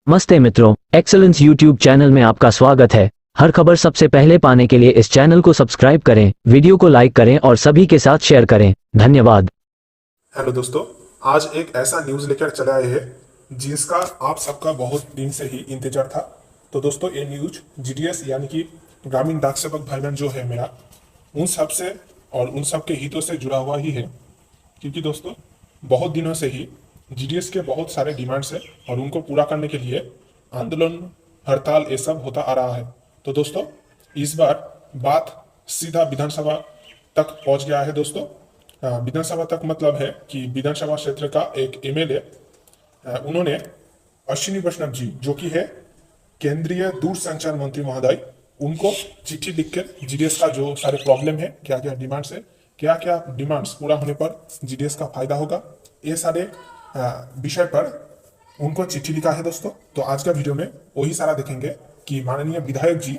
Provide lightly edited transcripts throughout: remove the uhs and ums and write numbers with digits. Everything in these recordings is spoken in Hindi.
नमस्ते मित्रों, एक्सेलेंस यूट्यूब चैनल में आपका स्वागत है। हर खबर सबसे पहले पाने के लिए इस चैनल को सब्सक्राइब करें, वीडियो को लाइक करें और सभी के साथ शेयर करें। धन्यवाद। हेलो दोस्तों, आज एक ऐसा न्यूज़ लेकर चले आए हैं जिसका आप सबका बहुत दिन से ही इंतजार था। तो दोस्तों, ये न्यूज जीडीएस यानी कि ग्रामीण डाक सेवक भाई बहन जो है मेरा, उन सब से और उन सब के हितों से जुड़ा हुआ ही है। क्योंकि दोस्तों, बहुत दिनों से ही जीडीएस के बहुत सारे डिमांड्स है और उनको पूरा करने के लिए आंदोलन, हड़ताल ये सब होता आ रहा है। तो दोस्तों, इस बार बात सीधा विधानसभा तक पहुंच गया है दोस्तों। विधानसभा तक मतलब है कि विधानसभा क्षेत्र का एक एमएलए, उन्होंने अश्विनी वैष्णव जी जो कि है केंद्रीय दूरसंचार मंत्री महोदय, उनको चिट्ठी लिखकर जीडीएस का जो सारे प्रॉब्लम है, क्या क्या डिमांड्स है, क्या क्या डिमांड्स पूरा होने पर जीडीएस का फायदा होगा, ये सारे विषय पर उनको चिट्ठी लिखा है दोस्तों। तो आज का वीडियो में वही सारा देखेंगे कि माननीय विधायक जी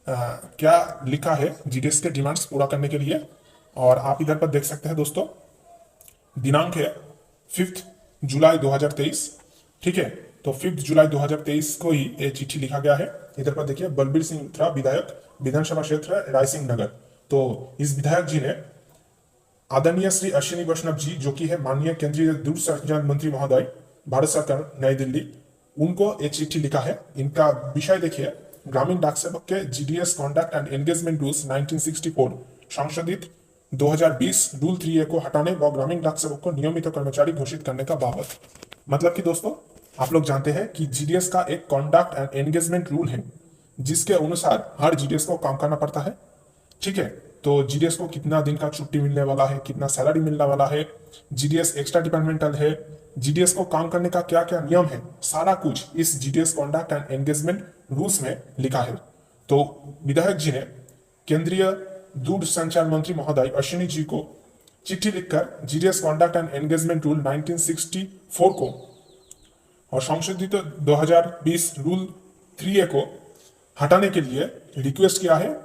क्या लिखा है जीडीएस के डिमांड्स पूरा करने के लिए। और आप इधर पर देख सकते हैं दोस्तों, दिनांक है 5 जुलाई 2023। ठीक है, तो 5 जुलाई 2023 को ही ये चिट्ठी लिखा गया है। इधर पर देखिए, बलबीर सिंह मित्रा विधायक, विधानसभा क्षेत्र रायसिंह नगर। तो इस विधायक जी ने आदरणीय श्री अश्विनी वैष्णव जी जो कि है माननीय केंद्रीय दूरसंचार मंत्री महोदय, भारत सरकार, नई दिल्ली, उनको एक चिट्ठी लिखा है। इनका विषय देखिए, ग्रामीण डाक सेवक के GDS conduct and engagement rules 1964 संशोधित 2020 रूल 3A को हटाने व ग्रामीण डाक सेवक को नियमित कर्मचारी घोषित करने का बाबत। मतलब कि दोस्तों, आप लोग जानते हैं कि जीडीएस का एक कॉन्डक्ट एंड एंगेजमेंट रूल है जिसके अनुसार हर जीडीएस को काम करना पड़ता है। ठीक है, तो जीडीएस को कितना दिन का छुट्टी मिलने वाला है, कितना सैलरी मिलने वाला है, जीडीएस एक्स्ट्रा डिपार्टमेंटल है, जीडीएस को काम करने का क्या क्या नियम है, सारा कुछ इस GDS conduct and engagement rules में लिखा है। तो विधायक जी ने केंद्रीय दूरसंचार मंत्री महोदय अश्विनी जी को चिट्ठी लिखकर GDS conduct and engagement rule 1964 को और संशोधित 2020 रूल 3A को हटाने के लिए रिक्वेस्ट किया है।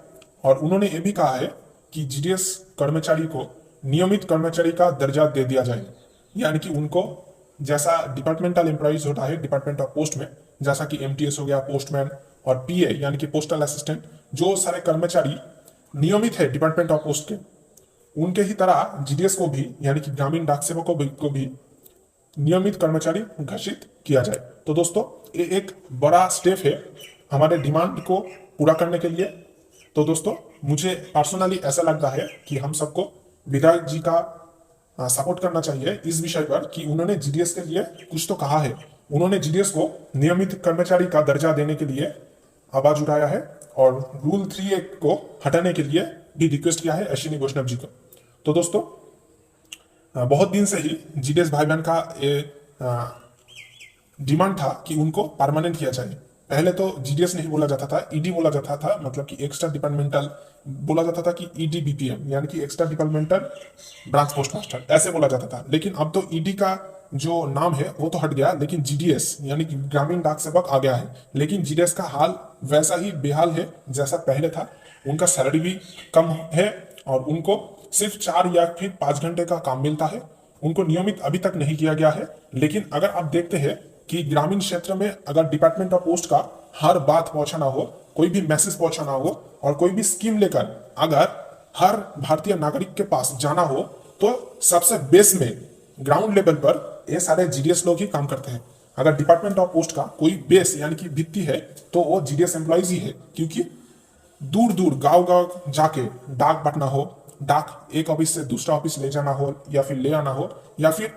और उन्होंने ये भी कहा है कि जीडीएस कर्मचारी को नियमित कर्मचारी का दर्जा दे दिया जाए, यानी कि उनको जैसा डिपार्टमेंटल एम्प्लॉइज होता है डिपार्टमेंट ऑफ पोस्ट में, जैसा कि एमटीएस हो गया, पोस्टमैन और पीए यानी कि पोस्टल असिस्टेंट, जो सारे कर्मचारी नियमित है डिपार्टमेंट ऑफ पोस्ट के, उनके ही तरह जीडीएस को भी यानी कि ग्रामीण डाक सेवकों को भी नियमित कर्मचारी घोषित किया जाए। तो दोस्तों, ये एक बड़ा स्टेप है हमारे डिमांड को पूरा करने के लिए। तो दोस्तों, मुझे पर्सनली ऐसा लगता है कि हम सबको विधायक जी का सपोर्ट करना चाहिए इस विषय पर कि उन्होंने जीडीएस के लिए कुछ तो कहा है। उन्होंने जीडीएस को नियमित कर्मचारी का दर्जा देने के लिए आवाज उठाया है और रूल 3A को हटाने के लिए भी रिक्वेस्ट किया है अश्विनी वैष्णव जी को। तो दोस्तों, बहुत दिन से ही जीडीएस भाई बहन का ये डिमांड था कि उनको परमानेंट किया जाए। पहले तो जीडीएस नहीं बोला जाता था, ईडी बोला जाता था, मतलब कि एक्स्ट्रा डिपार्टमेंटल बोला जाता था कि ईडी बीपीएम यानी कि extra departmental branch post master, ऐसे बोला जाता था। लेकिन अब तो ईडी का जो नाम है वो तो हट गया, लेकिन जीडीएस यानी कि ग्रामीण डाक सेवक आ गया है। लेकिन जीडीएस का हाल वैसा ही बेहाल है जैसा पहले था। उनका सैलरी भी कम है और उनको सिर्फ 4 या फिर 5 घंटे का काम मिलता है। उनको नियमित अभी तक नहीं किया गया है। लेकिन अगर आप देखते हैं कि ग्रामीण क्षेत्र में अगर डिपार्टमेंट ऑफ पोस्ट का हर बात पहुंचाना हो, कोई भी मैसेज पहुंचाना हो और कोई भी स्कीम लेकर अगर हर भारतीय नागरिक के पास जाना हो, तो सबसे बेस में ग्राउंड लेवल पर ये सारे जीडीएस लोग ही काम करते हैं। अगर डिपार्टमेंट ऑफ पोस्ट का कोई बेस यानी कि भित्ति है तो वो जीडीएस एम्प्लॉइज ही है। क्योंकि दूर दूर गांव गांव जाके डाक बटना हो, डाक एक ऑफिस से दूसरा ऑफिस ले जाना हो या फिर ले आना हो, या फिर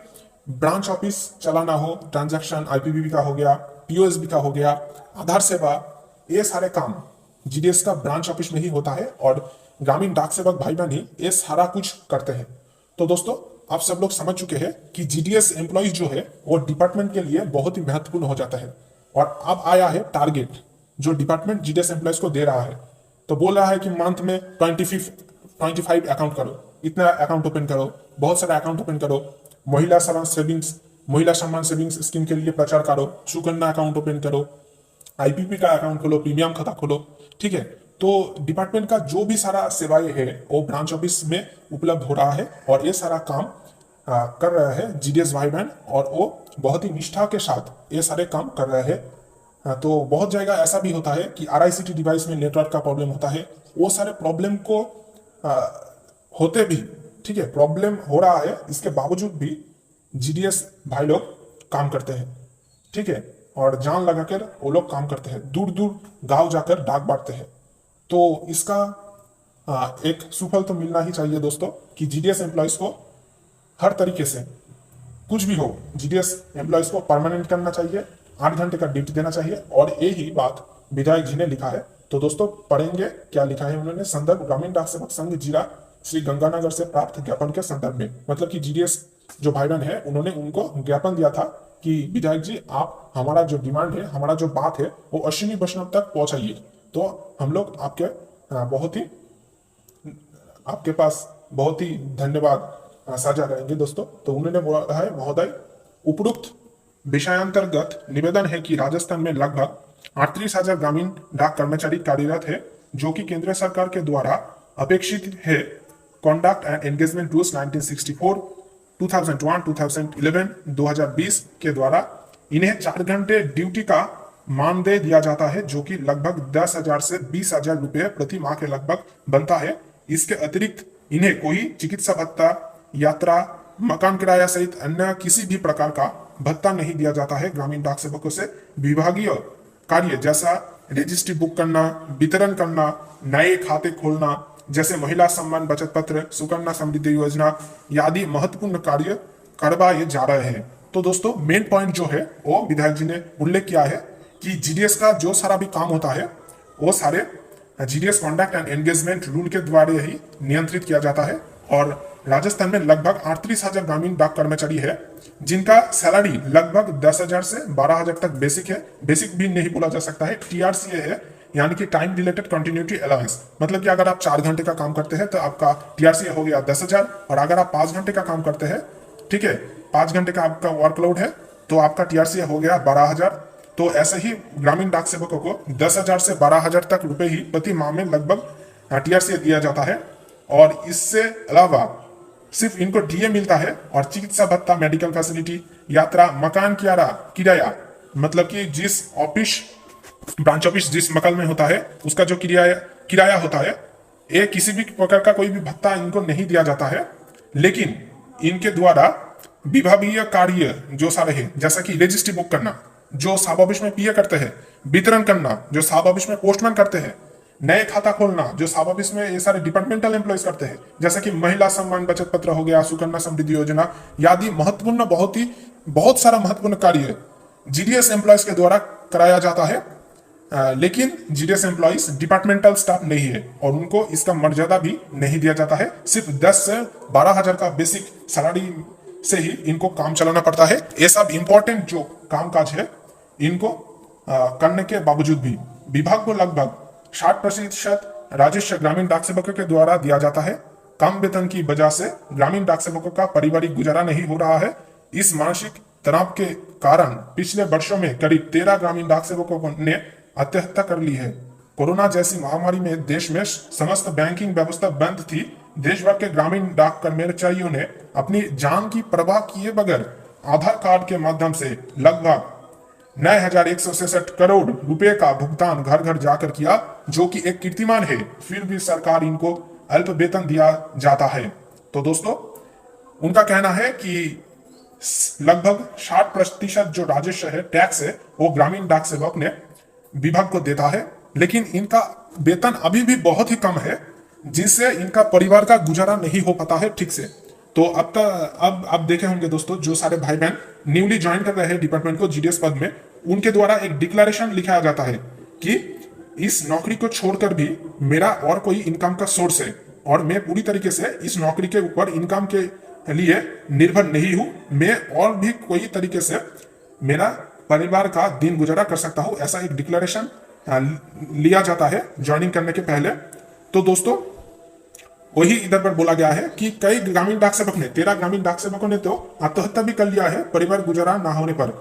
ब्रांच ऑफिस चलाना हो, ट्रांजैक्शन आईपीबीबी का हो गया, पीओएसबी का हो गया, आधार सेवा, ये सारे काम जीडीएस का ब्रांच ऑफिस में ही होता है और ग्रामीण डाक सेवक भाई बहन ही ये सारा कुछ करते हैं। तो दोस्तों, आप सब लोग समझ चुके हैं कि जीडीएस एम्प्लॉइज जो है वो डिपार्टमेंट के लिए बहुत ही महत्वपूर्ण हो जाता है। और अब आया है टारगेट जो डिपार्टमेंट जीडीएस एम्प्लॉइज को दे रहा है। तो बोल रहा है कि मंथ में 25 अकाउंट करो, इतना अकाउंट ओपन करो, बहुत सारा अकाउंट ओपन करो, महिला सम्मान सेविंग्स स्कीम के लिए प्रचार करो, सुकन्या अकाउंट ओपन करो, आईपीपी का अकाउंट खोलो, प्रीमियम खाता खोलो। ठीक है, तो डिपार्टमेंट का जो भी सारा सेवाएं है वो ब्रांच ऑफिस में उपलब्ध हो रहा है और ये सारा काम कर रहे हैं जीडीएस भाई बहन, और वो बहुत ही निष्ठा के साथ ये सारे काम कर रहे हैं तो बहुत जगह ऐसा भी होता है कि RICT डिवाइस में नेटवर्क का प्रॉब्लम होता है। वो सारे प्रॉब्लम को आ, होते भी, ठीक है, प्रॉब्लम हो रहा है, इसके बावजूद भी GDS भाई लोग काम करते हैं, ठीक है, और जान लगाकर वो लोग काम करते हैं, दूर दूर गांव जाकर डाक बांटते हैं। तो इसका एक सुफल तो मिलना ही चाहिए दोस्तों कि GDS एम्प्लॉयज को हर तरीके से कुछ भी हो, GDS एम्प्लॉयज को परमानेंट करना चाहिए, 8 घंटे का ड्यूटी देना चाहिए। और यही बात विधायक जी ने लिखा है। तो दोस्तों पढ़ेंगे क्या लिखा है उन्होंने। संदर्भ ग्रामीण डाक सेवक संघ जिला श्री गंगानगर से प्राप्त ज्ञापन के संदर्भ में, मतलब कि GDS जो भाई बहन है उन्होंने उनको ज्ञापन दिया था कि विधायक जी आप हमारा जो डिमांड है, हमारा जो बात है वो अश्विनी वैष्णव तक पहुंचाइए, तो हम लोग आपके पास बहुत ही धन्यवाद साझा करेंगे दोस्तों। तो उन्होंने बोला है, महोदय उपरोक्त विषयांतर्गत निवेदन है कि राजस्थान में लगभग 38,000 ग्रामीण डाक कर्मचारी कार्यरत है, जो कि केंद्र सरकार के द्वारा अपेक्षित है। कॉन्डक्ट एंड एंगेजमेंट रूल्स 1964, 2001, 2011, 2020 के द्वारा इन्हें 4 घंटे ड्यूटी का मानदेय दिया जाता है, जो कि लगभग 10,000 से 20,000 रुपये प्रति माह के लगभग बनता है। इसके अतिरिक्त इन्हें कोई चिकित्सा भत्ता, यात्रा, मकान किराया सहित अन्य किसी भी प्रकार का भत्ता नहीं दिया जाता है। ग्रामीण डाक सेवकों से विभागीय कार्य जैसा रजिस्ट्री बुक करना, वितरण करना, नए खाते खोलना, जैसे महिला सम्मान बचत पत्र, सुकन्या समृद्धि योजना आदि महत्वपूर्ण कार्य करवाए जा रहे हैं। तो दोस्तों मेन पॉइंट जो है वो विधायक जी ने उल्लेख किया है कि GDS का जो सारा भी काम होता है वो सारे GDS conduct and engagement rule के द्वारा ही नियंत्रित किया जाता है। और राजस्थान में लगभग 38,000 ग्रामीण डाक कर्मचारी है, जिनका सैलरी लगभग 10,000 से 12,000 तक बेसिक है। बेसिक भी नहीं बोला जा सकता है, TRCA है, यानी कि टाइम रिलेटेड कंटिन्यूटी अलाउंस। मतलब कि अगर आप 4 घंटे का काम करते हैं तो आपका TRCA हो गया 10,000, और अगर आप 5 घंटे का काम करते हैं, ठीक है, 5 घंटे का आपका वर्कलोड है, तो आपका TRCA हो गया 12,000। तो ऐसे ही ग्रामीण डाक सेवकों को 10,000 से 12,000 तक रुपए ही प्रति माह में लगभग TRCA दिया जाता है। और इससे अलावा सिर्फ इनको DA मिलता है, और चिकित्सा भत्ता, मेडिकल फैसिलिटी, यात्रा, मकान किराया, मतलब कि जिस ऑफिस, ब्रांच ऑफिस जिस मकान में होता है उसका जो किराया होता है, ये किसी भी प्रकार का कोई भी भत्ता इनको नहीं दिया जाता है। लेकिन इनके द्वारा विभागीय कार्य जो सारे हैं, जैसा कि रजिस्ट्री बुक करना जो साब ऑफिस में PA करते हैं, वितरण करना जो साब ऑफिस में पोस्टमैन करते हैं, नए खाता खोलना जो साब ऑफिस में ये सारे डिपार्टमेंटल एम्प्लॉयज करते हैं, जैसा कि महिला सम्मान बचत पत्र हो गया, सुकन्या समृद्धि योजना आदि महत्वपूर्ण, बहुत सारा महत्वपूर्ण कार्य GDS एम्प्लॉयज के द्वारा कराया जाता है। लेकिन GDS एम्प्लॉयज डिपार्टमेंटल स्टाफ नहीं है और उनको इसका मर्यादा भी नहीं दिया जाता है। सिर्फ 10 से 12,000 का बेसिक सैलरी से ही इनको काम चलाना पड़ता है। ये सब इंपॉर्टेंट जो कामकाज है इनको करने के बावजूद भी विभाग को लगभग 60% राजस्व ग्रामीण डाक सेवकों के द्वारा दिया जाता है। कम वेतन की वजह से ग्रामीण डाक सेवकों का पारिवारिक गुजारा नहीं हो रहा है। इस मानसिक तनाव के कारण पिछले वर्षों में करीब 13 ग्रामीण डाक सेवकों ने आत्महत्या कर ली है। कोरोना जैसी महामारी में देश में समस्त बैंकिंग व्यवस्था बंद थी। देश भर के ग्रामीण डाक कर्मचारियों ने अपनी जान की परवाह किए बगैर आधार कार्ड के माध्यम से लगभग 9,166 करोड़ रुपए का भुगतान घर घर जाकर किया, जो कि एक कीर्तिमान है। फिर भी सरकार इनको अल्प वेतन दिया जाता है। तो दोस्तों उनका कहना है कि लगभग 60% जो राजस्व है, टैक्स है, वो ग्रामीण डाक सेवक ने विभाग को देता है, लेकिन इनका वेतन अभी भी बहुत ही कम है, जिससे इनका परिवार का गुजारा नहीं हो पाता है ठीक से। तो अब देखे होंगे दोस्तों, जो सारे भाई बहन न्यूली ज्वाइन कर रहे हैं डिपार्टमेंट को GDS पद में, उनके द्वारा एक डिक्लेरेशन लिखाया जाता है कि इस नौकरी को छोड़कर भी मेरा और कोई इनकम का सोर्स है और मैं पूरी तरीके से इस नौकरी के ऊपर इनकम के लिए निर्भर नहीं हूं। मैं और भी कोई तरीके से मेरा परिवार का दिन गुजारा कर सकता हूं। ऐसा एक डिक्लेरेशन लिया जाता है ज्वाइनिंग करने के पहले। तो दोस्तों वही इधर पर बोला गया है कि कई ग्रामीण डाक सेवक ने 13 ग्रामीण डाक सेवकों ने तो आत्महत्या भी कर लिया है परिवार गुजारा ना होने पर।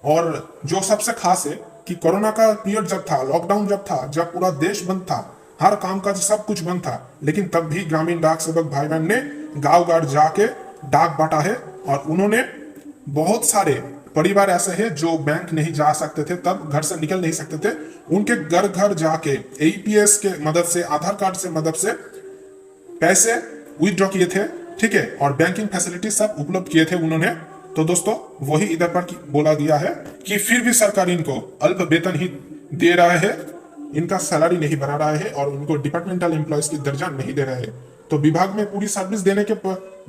और जो सबसे खास है कि कोरोना का पीरियड जब था, लॉकडाउन जब था, जब पूरा देश बंद था, हर काम काज सब कुछ बंद था, लेकिन तब भी ग्रामीण डाक सेवक भाई बहन ने गाँव गाँव जाके डाक बांटा है और उन्होंने बहुत सारे परिवार ऐसे हैं जो बैंक नहीं जा सकते थे, तब घर से निकल नहीं सकते थे, उनके घर घर जाके एईपीएस के मदद से, आधार कार्ड से मदद से पैसे विथड्रॉ किए थे, ठीक है, और बैंकिंग फैसिलिटी सब उपलब्ध किए थे उन्होंने। तो दोस्तों वही इधर पर बोला गया है कि फिर भी सरकार इनको अल्प वेतन ही दे रहा है, इनका सैलरी नहीं बढ़ा रहा है और उनको डिपार्टमेंटल एम्प्लॉयज की दर्जा नहीं दे रहा है। तो विभाग में पूरी सर्विस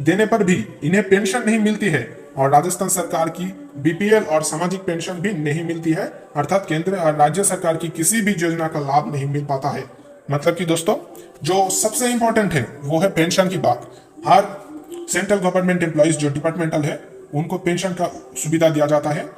देने पर भी इन्हें पेंशन नहीं मिलती है और राजस्थान सरकार की बीपीएल और सामाजिक पेंशन भी नहीं मिलती है, अर्थात केंद्र और राज्य सरकार की किसी भी योजना का लाभ नहीं मिल पाता है। मतलब कि दोस्तों जो सबसे इंपॉर्टेंट है वो है पेंशन की बात। हर सेंट्रल गवर्नमेंट एम्प्लॉयज जो डिपार्टमेंटल है उनको पेंशन का सुविधा दिया जाता है।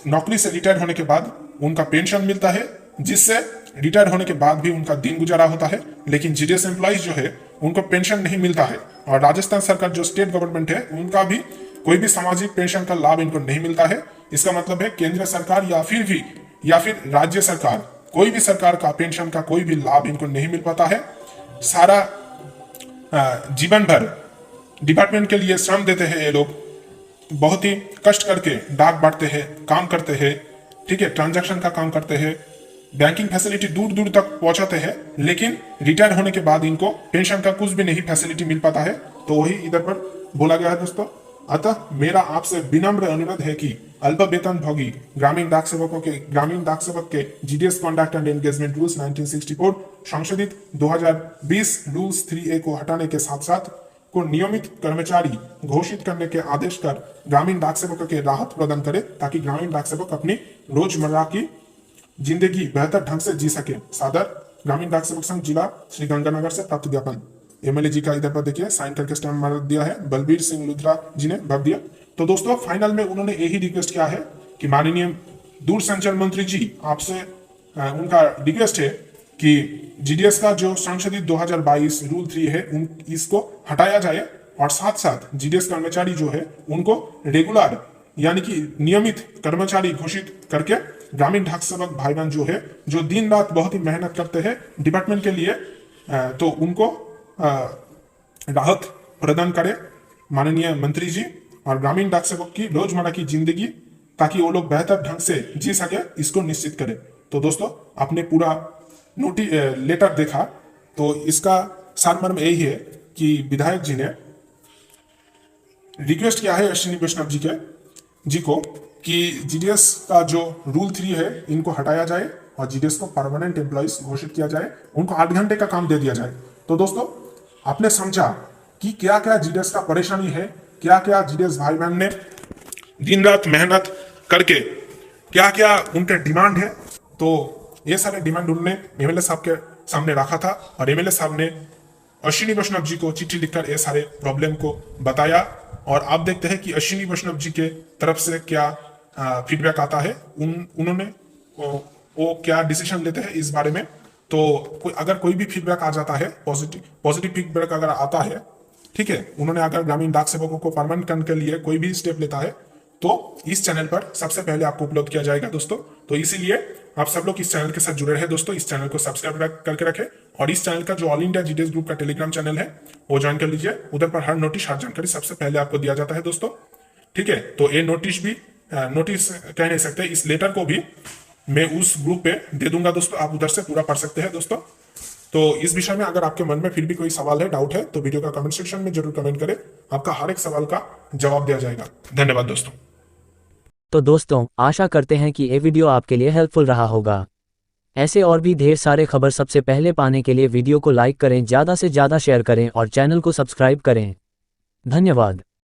नौकरी से रिटायर होने के बाद उनका पेंशन मिलता है, जिससे रिटायर होने के बाद भी उनका दिन गुजारा होता है। लेकिन जीडीएस एम्प्लॉयज जो है उनको पेंशन नहीं मिलता है और राजस्थान सरकार जो स्टेट गवर्नमेंट है उनका भी कोई भी सामाजिक पेंशन का लाभ इनको नहीं मिलता है। इसका मतलब है केंद्र सरकार या फिर राज्य सरकार, कोई भी सरकार का पेंशन का कोई भी लाभ इनको नहीं मिल पाता है। सारा जीवन भर डिपार्टमेंट के लिए श्रम देते हैं ये लोग, बहुत ही कष्ट करके डाक बांटते हैं, काम करते हैं, ठीक है, ट्रांजैक्शन का काम करते हैं, बैंकिंग फैसिलिटी दूर दूर तक पहुंचाते हैं, लेकिन रिटायर होने के बाद इनको पेंशन का कुछ भी नहीं फैसिलिटी मिल पाता है। तो वही इधर पर बोला गया है दोस्तों। अतः मेरा आपसे विनम्र अनुरोध है कि अल्प वेतन भोगी ग्रामीण डाक सेवक के GDS conduct and engagement rules 1964 संशोधित 2020 रूल्स 3A को हटाने के साथ साथ को नियमित कर्मचारी घोषित करने के आदेश कर ग्रामीण डाक सेवकों के राहत प्रदान करे, ताकि ग्रामीण डाक सेवक अपनी रोजमर्रा की जिंदगी बेहतर ढंग से जी सके। सादर ग्रामीण डाक सेवक संघ जिला श्री गंगानगर से प्राप्त ज्ञापन। एमएलए जी का इधर पर देखिए साइन करके स्टैम्प मार दिया है, बलबीर सिंह लुथरा जी ने भर दिया। तो दोस्तों फाइनल में उन्होंने यही रिक्वेस्ट किया है कि माननीय दूरसंचार मंत्री जी आपसे उनका रिक्वेस्ट है कि जीडीएस का जो संशोधित 2022 रूल 3 है इसको हटाया जाए और साथ साथ जीडीएस कर्मचारी जो है उनको रेगुलर यानी कि नियमित कर्मचारी घोषित करके ग्रामीण डाक सेवक भाई बहन जो है जो दिन रात बहुत ही मेहनत करते हैं डिपार्टमेंट के लिए, तो उनको राहत प्रदान करे माननीय मंत्री जी, और ग्रामीण डाक सेवक की रोजमर्रा की जिंदगी ताकि वो लोग बेहतर ढंग से जी सके इसको निश्चित करे। तो दोस्तों आपने पूरा लेटर देखा, तो इसका सारमर्म यही है कि विधायक जी ने रिक्वेस्ट किया है अश्विनी वैष्णव जी को कि जीडीएस का जो रूल 3 है इनको हटाया जाए और जीडीएस को परमानेंट एम्प्लॉइज घोषित किया जाए, उनको 8 घंटे का काम दे दिया जाए। तो दोस्तों आपने समझा कि क्या क्या जीडीएस का परेशानी है, क्या क्या जीडीएस भाई बहन ने दिन रात मेहनत करके क्या क्या उनके डिमांड है। तो ये सारे डिमांड उन्होंने एमएलए साहब के सामने रखा था और एमएलए साहब ने अश्विनी वैष्णव जी को चिट्ठी लिखकर ये सारे प्रॉब्लम को बताया, और आप देखते हैं कि अश्विनी वैष्णव जी के तरफ से क्या फीडबैक आता है, उन्होंने वो क्या डिसीजन लेते हैं इस बारे में। तो अगर कोई भी फीडबैक आ जाता है, पॉजिटिव फीडबैक अगर आता है, ठीक है, उन्होंने अगर ग्रामीण डाक सेवकों को परमानेंट करने के लिए कोई भी स्टेप लेता है तो इस चैनल पर सबसे पहले आपको उपलब्ध किया जाएगा दोस्तों। तो इसीलिए आप सब लोग इस चैनल के साथ जुड़े रहे दोस्तों, इस चैनल को सब्सक्राइब करके रखें और इस चैनल का जो ऑल इंडिया जीडीएस ग्रुप का टेलीग्राम चैनल है वो ज्वाइन कर लीजिए। उधर पर हर जानकारी सबसे पहले आपको दिया जाता है दोस्तों, ठीक है। तो ये नोटिस कह नहीं सकते, इस लेटर को भी मैं उस ग्रुप पे दे दूंगा दोस्तों, आप उधर से पूरा पढ़ सकते हैं दोस्तों। तो इस विषय में अगर आपके मन में फिर भी कोई सवाल है, डाउट है, तो वीडियो का कमेंट सेक्शन में जरूर कमेंट करें, आपका हर एक सवाल का जवाब दिया जाएगा। धन्यवाद दोस्तों। तो दोस्तों आशा करते हैं कि ये वीडियो आपके लिए हेल्पफुल रहा होगा। ऐसे और भी ढेर सारे खबर सबसे पहले पाने के लिए वीडियो को लाइक करें, ज़्यादा से ज़्यादा शेयर करें और चैनल को सब्सक्राइब करें। धन्यवाद।